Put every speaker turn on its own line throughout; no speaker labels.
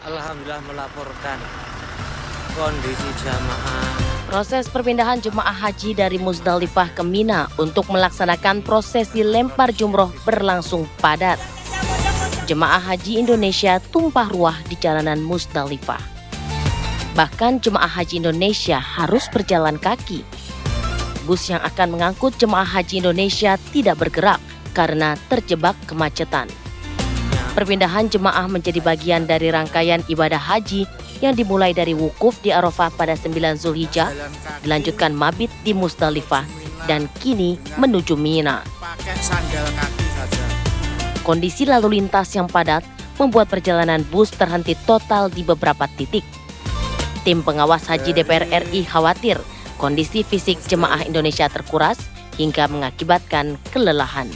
Alhamdulillah melaporkan kondisi jamaah.
Proses perpindahan jemaah haji dari Musdalifah ke Mina untuk melaksanakan prosesi lempar jumroh berlangsung padat. Jemaah haji Indonesia tumpah ruah di jalanan Musdalifah. Bahkan jemaah haji Indonesia harus berjalan kaki. Bus yang akan mengangkut jemaah haji Indonesia tidak bergerak karena terjebak kemacetan. Perpindahan jemaah menjadi bagian dari rangkaian ibadah haji yang dimulai dari wukuf di Arafah pada 9 Zulhijjah, dilanjutkan mabit di Musdalifah, dan kini menuju Mina.
Pakai sandal kaki saja.
Kondisi lalu lintas yang padat membuat perjalanan bus terhenti total di beberapa titik. Tim pengawas haji DPR RI khawatir kondisi fisik jemaah Indonesia terkuras hingga mengakibatkan kelelahan.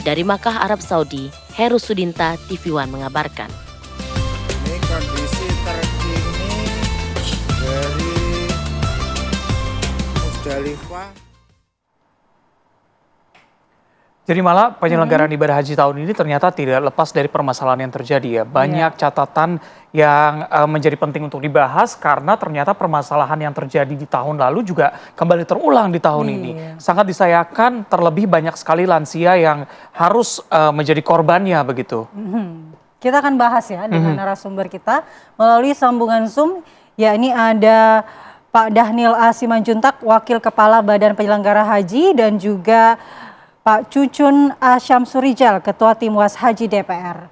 Dari Makkah, Arab Saudi, Heru Sudinta, TV One mengabarkan.
Ini kondisi terkini dari Musdalifah.
Jadi malah penyelenggaraan ibadah haji tahun ini ternyata tidak lepas dari permasalahan yang terjadi ya. Banyak catatan yang menjadi penting untuk dibahas karena ternyata permasalahan yang terjadi di tahun lalu juga kembali terulang di tahun ini. Sangat disayangkan terlebih banyak sekali lansia yang harus menjadi korbannya begitu.
Kita akan bahas ya dengan narasumber kita melalui sambungan Zoom. Ya, ini ada Pak Dhanil A. Simanjuntak, Wakil Kepala Badan Penyelenggara Haji, dan juga Pak Cucun A. Syamsurijal, Ketua Tim Was Haji DPR.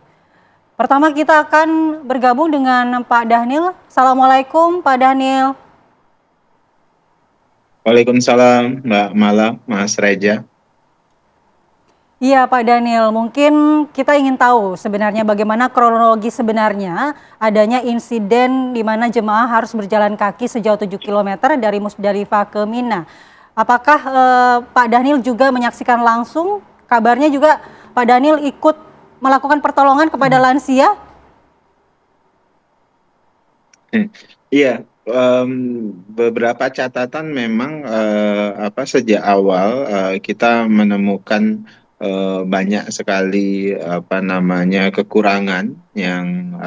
Pertama kita akan bergabung dengan Pak Dhanil. Assalamualaikum Pak Dhanil.
Waalaikumsalam Mbak Mala, Mas Reja.
Iya Pak Dhanil, mungkin kita ingin tahu sebenarnya bagaimana kronologi sebenarnya adanya insiden di mana jemaah harus berjalan kaki sejauh 7 km dari Musdalifah ke Mina. Apakah Pak Dhanil juga menyaksikan langsung? Kabarnya juga Pak Dhanil ikut melakukan pertolongan kepada lansia?
Iya, beberapa catatan memang sejak awal kita menemukan banyak sekali kekurangan yang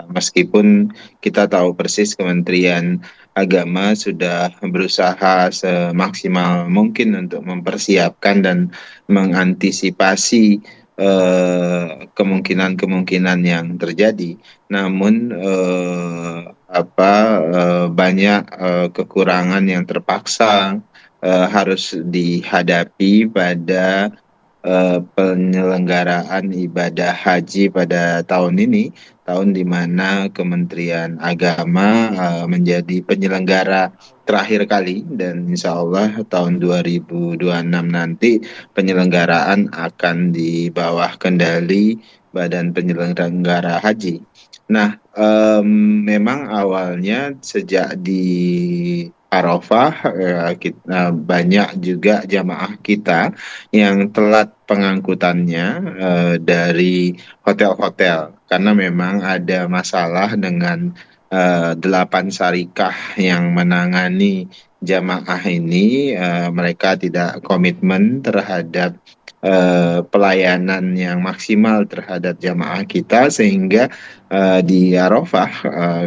meskipun kita tahu persis Kementerian Agama sudah berusaha semaksimal mungkin untuk mempersiapkan dan mengantisipasi kemungkinan-kemungkinan yang terjadi. Namun banyak kekurangan yang terpaksa harus dihadapi pada penyelenggaraan ibadah haji pada tahun ini, tahun di mana Kementerian Agama menjadi penyelenggara terakhir kali, dan insya Allah tahun 2026 nanti penyelenggaraan akan di bawah kendali Badan Penyelenggara Haji. Nah, memang awalnya sejak di Arafah banyak juga jamaah kita yang telat pengangkutannya dari hotel-hotel karena memang ada masalah dengan 8 syarikah yang menangani jamaah ini. Mereka tidak komitmen terhadap pelayanan yang maksimal terhadap jamaah kita, sehingga di Arafah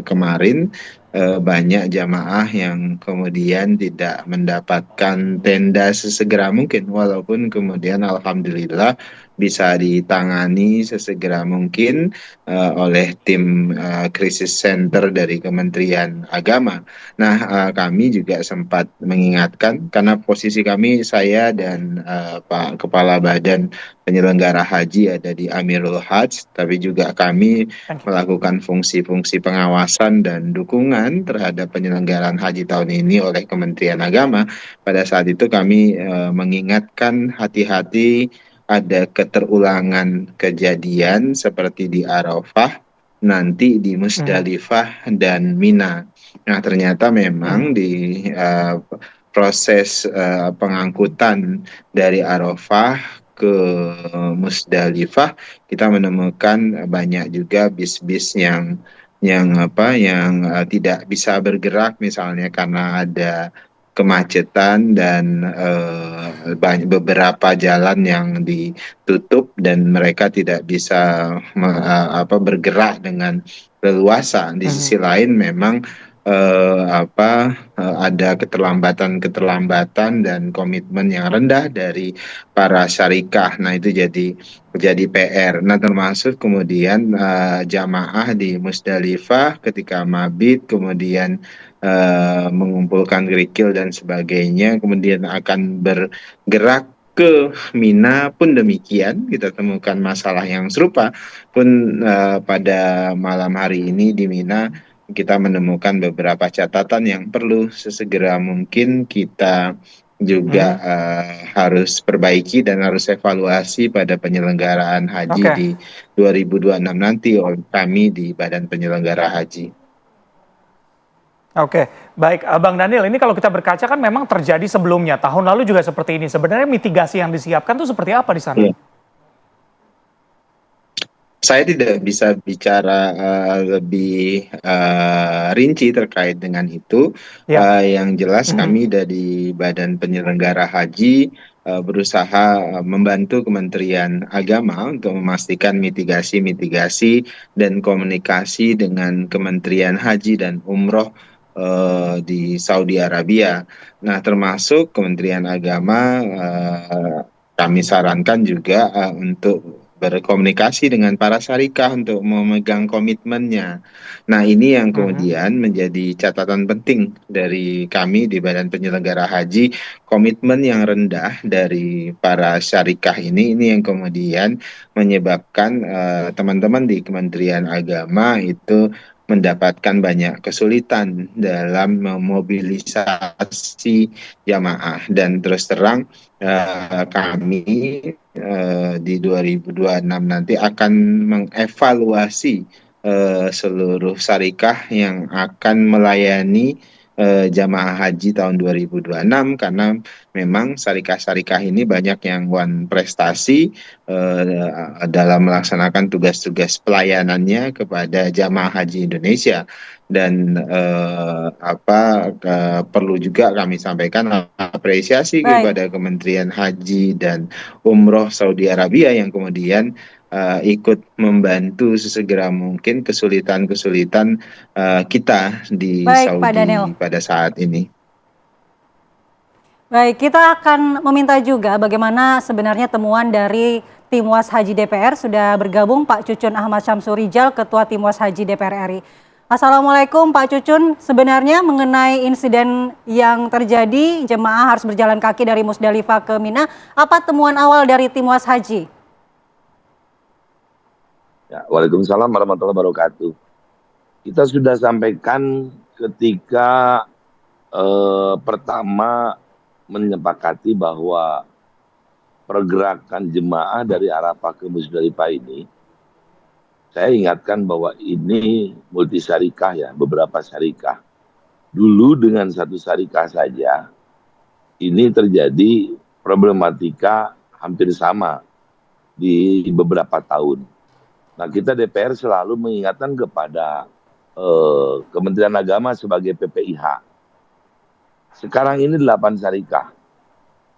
kemarin banyak jamaah yang kemudian tidak mendapatkan tenda sesegera mungkin, walaupun kemudian alhamdulillah bisa ditangani sesegera mungkin oleh tim krisis center dari Kementerian Agama. Nah, kami juga sempat mengingatkan karena posisi kami, saya dan Pak Kepala Badan Penyelenggara Haji ada di Amirul Hajj, tapi juga kami melakukan fungsi-fungsi pengawasan dan dukungan terhadap penyelenggaraan haji tahun ini oleh Kementerian Agama. Pada saat itu kami mengingatkan hati-hati ada keterulangan kejadian seperti di Arafah, nanti di Musdalifah dan Mina. Nah, ternyata memang di proses pengangkutan dari Arafah ke Musdalifah kita menemukan banyak juga bis-bis yang tidak bisa bergerak, misalnya karena ada kemacetan dan beberapa jalan yang ditutup dan mereka tidak bisa bergerak dengan leluasa. Di sisi lain memang ada keterlambatan dan komitmen yang rendah dari para syarikah. Nah, itu jadi PR. Nah, termasuk kemudian jamaah di Musdalifah ketika mabit, kemudian mengumpulkan kerikil dan sebagainya, kemudian akan bergerak ke Mina pun demikian, kita temukan masalah yang serupa pun pada malam hari ini di Mina kita menemukan beberapa catatan yang perlu sesegera mungkin kita juga harus perbaiki dan harus evaluasi pada penyelenggaraan haji
Oke.
di 2026 nanti oleh kami di Badan Penyelenggara Haji.
Oke, baik, Bang Daniel, ini kalau kita berkaca kan memang terjadi sebelumnya, tahun lalu juga seperti ini. Sebenarnya mitigasi yang disiapkan tuh seperti apa di sana?
Iya. Saya tidak bisa bicara lebih rinci terkait dengan itu.
Ya.
Yang jelas kami dari Badan Penyelenggara Haji berusaha membantu Kementerian Agama untuk memastikan mitigasi dan komunikasi dengan Kementerian Haji dan Umroh di Saudi Arabia. Nah, termasuk Kementerian Agama kami sarankan juga untuk berkomunikasi dengan para syarikah untuk memegang komitmennya. Nah, ini yang kemudian menjadi catatan penting dari kami di Badan Penyelenggara Haji, komitmen yang rendah dari para syarikah ini yang kemudian menyebabkan teman-teman di Kementerian Agama itu mendapatkan banyak kesulitan dalam memobilisasi jamaah. Dan terus terang kami di 2026 nanti akan mengevaluasi seluruh syarikah yang akan melayani jamaah haji tahun 2026 karena memang syarikah-syarikah ini banyak yang prestasi dalam melaksanakan tugas-tugas pelayanannya kepada jamaah haji Indonesia. Dan perlu juga kami sampaikan apresiasi kepada Kementerian Haji dan Umroh Saudi Arabia yang kemudian ikut membantu sesegera mungkin kesulitan-kesulitan kita di Saudi pada saat ini.
Baik, kita akan meminta juga bagaimana sebenarnya temuan dari Tim Was Haji DPR. Sudah bergabung Pak Cucun Ahmad Syamsurijal, Ketua Tim Was Haji DPR RI. Assalamualaikum Pak Cucun, sebenarnya mengenai insiden yang terjadi jemaah harus berjalan kaki dari Musdalifah ke Mina, apa temuan awal dari Tim Was Haji?
Ya, Waalaikumsalam warahmatullahi wabarakatuh. Kita sudah sampaikan ketika pertama menyepakati bahwa pergerakan jemaah dari Arafah ke Musdalifah ini, saya ingatkan bahwa ini multi syarikah ya, beberapa syarikah. Dulu dengan satu syarikah saja, ini terjadi problematika hampir sama di beberapa tahun. Nah, kita DPR selalu mengingatkan kepada Kementerian Agama sebagai PPIH. Sekarang ini 8 syarikah.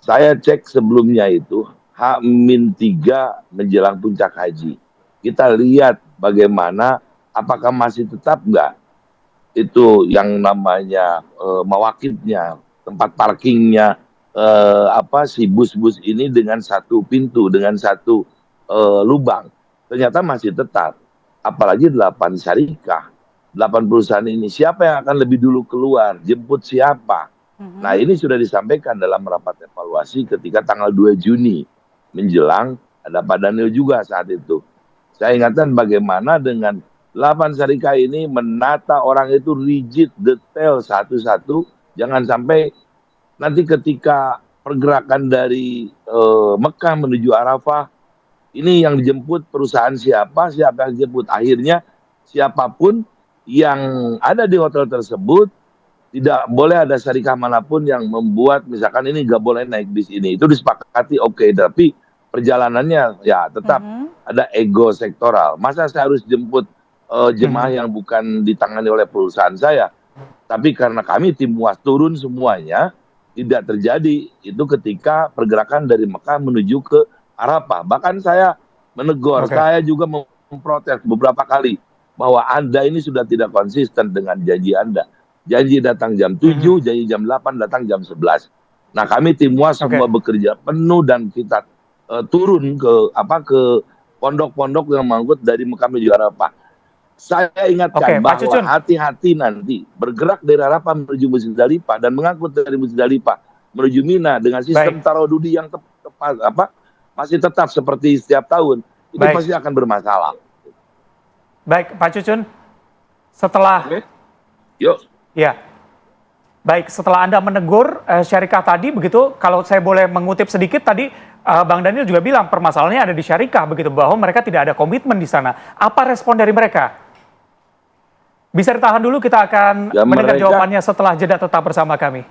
Saya cek sebelumnya itu H-3 menjelang puncak haji. Kita lihat bagaimana apakah masih tetap nggak itu yang namanya mawakibnya, tempat parkingnya, si bus-bus ini dengan satu pintu, dengan satu lubang. Ternyata masih tetap. Apalagi 8 syarikah, 8 perusahaan ini. Siapa yang akan lebih dulu keluar? Jemput siapa? Nah, ini sudah disampaikan dalam rapat evaluasi ketika tanggal 2 Juni menjelang, ada Pak Daniel juga saat itu. Saya ingatkan bagaimana dengan 8 syarikah ini menata orang itu rigid, detail satu-satu. Jangan sampai nanti ketika pergerakan dari Mekah menuju Arafah, ini yang dijemput perusahaan siapa yang dijemput. Akhirnya siapapun yang ada di hotel tersebut, tidak boleh ada syarikah manapun yang membuat misalkan ini nggak boleh naik bis ini. Itu disepakati oke, tapi perjalanannya ya tetap ada ego sektoral. Masa saya harus jemput jemaah yang bukan ditangani oleh perusahaan saya? Tapi karena kami tim Was turun semuanya, tidak terjadi itu ketika pergerakan dari Mekah menuju ke Arafah. Bahkan saya menegur, saya juga memprotes beberapa kali bahwa Anda ini sudah tidak konsisten dengan janji Anda. Janji datang jam 7, janji jam 8, datang jam 11. Nah, kami tim WAS semua bekerja penuh dan kita turun ke pondok-pondok yang manggut dari Mekah menuju Arafah. Saya ingatkan bahwa hati-hati nanti bergerak dari Arafah menuju Musdalifah dan mengangkut dari Musdalifah menuju Mina dengan sistem tarodudi yang masih tetap seperti setiap tahun, itu pasti akan bermasalah.
Baik, Pak Cucun, setelah setelah Anda menegur syarikah tadi, begitu, kalau saya boleh mengutip sedikit tadi, Bang Daniel juga bilang permasalahannya ada di syarikah, begitu, bahwa mereka tidak ada komitmen di sana. Apa respon dari mereka? Bisa ditahan dulu, kita akan mendengar jawabannya setelah jeda, tetap bersama kami.